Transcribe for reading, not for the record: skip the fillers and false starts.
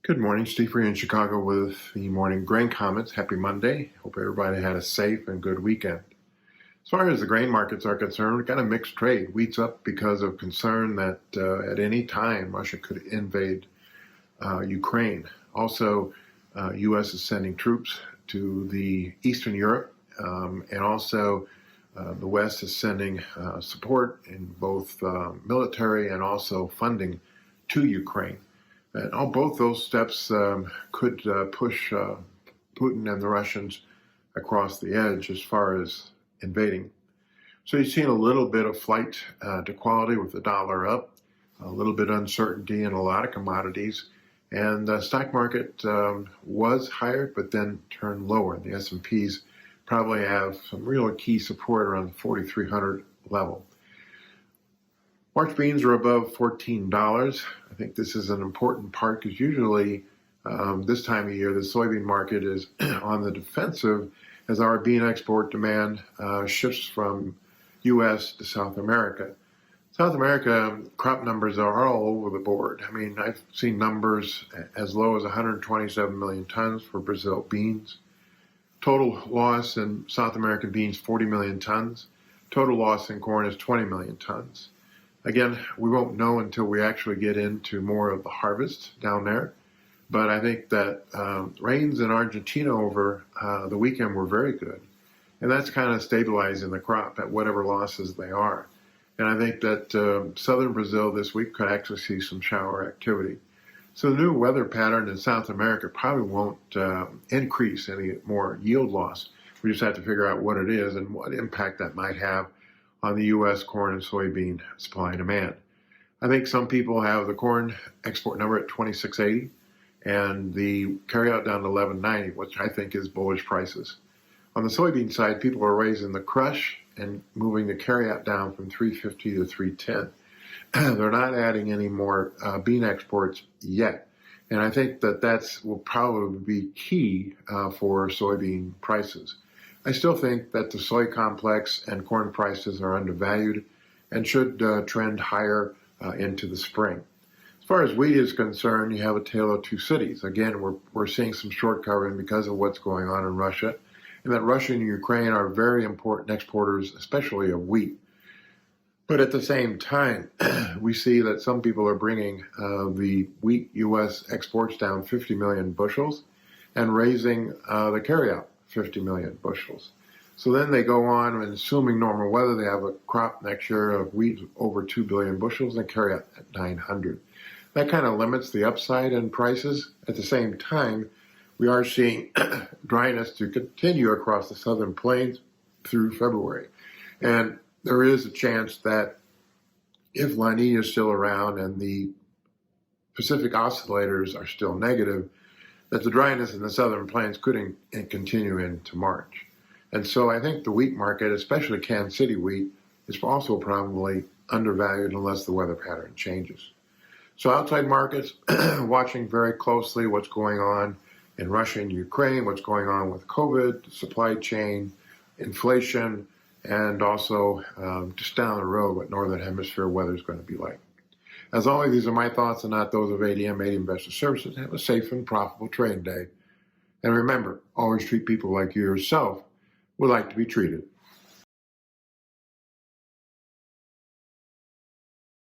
Good morning, Steve Free in Chicago with the morning grain comments. Happy Monday. Hope everybody had a safe and good weekend. As far as the grain markets are concerned, we've got a mixed trade. Wheat's up because of concern that at any time Russia could invade Ukraine. Also, U.S. is sending troops to the Eastern Europe, and also the West is sending support in both military and also funding to Ukraine. And both those steps could push Putin and the Russians across the edge as far as invading. So you've seen a little bit of flight to quality with the dollar up, a little bit of uncertainty in a lot of commodities, and the stock market was higher but then turned lower. The S&Ps probably have some real key support around the 4,300 level. March beans are above $14. I think this is an important part because usually this time of year, the soybean market is on the defensive as our bean export demand shifts from U.S. to South America. South America crop numbers are all over the board. I mean, I've seen numbers as low as 127 million tons for Brazil beans. Total loss in South American beans, 40 million tons. Total loss in corn is 20 million tons. Again, we won't know until we actually get into more of the harvest down there. But I think that rains in Argentina over the weekend were very good. And that's kind of stabilizing the crop at whatever losses they are. And I think that southern Brazil this week could actually see some shower activity. So the new weather pattern in South America probably won't increase any more yield loss. We just have to figure out what it is and what impact that might have on the U.S. corn and soybean supply and demand. I think some people have the corn export number at 2680 and the carryout down to 1190, which I think is bullish prices. On the soybean side, people are raising the crush and moving the carryout down from 350 to 310. They're not adding any more bean exports yet. And I think that will probably be key for soybean prices. I still think that the soy complex and corn prices are undervalued and should trend higher into the spring. As far as wheat is concerned, you have a tale of two cities. Again, we're seeing some short covering because of what's going on in Russia, and that Russia and Ukraine are very important exporters, especially of wheat. But at the same time, we see that some people are bringing the wheat U.S. exports down 50 million bushels and raising the carryout 50 million bushels. So then they go on, and assuming normal weather, they have a crop next year of wheat over 2 billion bushels and carry out at 900. That kind of limits the upside in prices. At the same time, we are seeing dryness to continue across the southern plains through February. And there is a chance that if La Nina is still around and the Pacific oscillators are still negative, that the dryness in the southern plains could continue into March. And so I think the wheat market, especially Kansas City wheat, is also probably undervalued unless the weather pattern changes. So outside markets, watching very closely what's going on in Russia and Ukraine, what's going on with COVID, supply chain, inflation, and also just down the road what Northern Hemisphere weather is going to be like. As always, these are my thoughts and not those of ADM Investor Services. Have a safe and profitable trading day. And remember, always treat people like you yourself would like to be treated.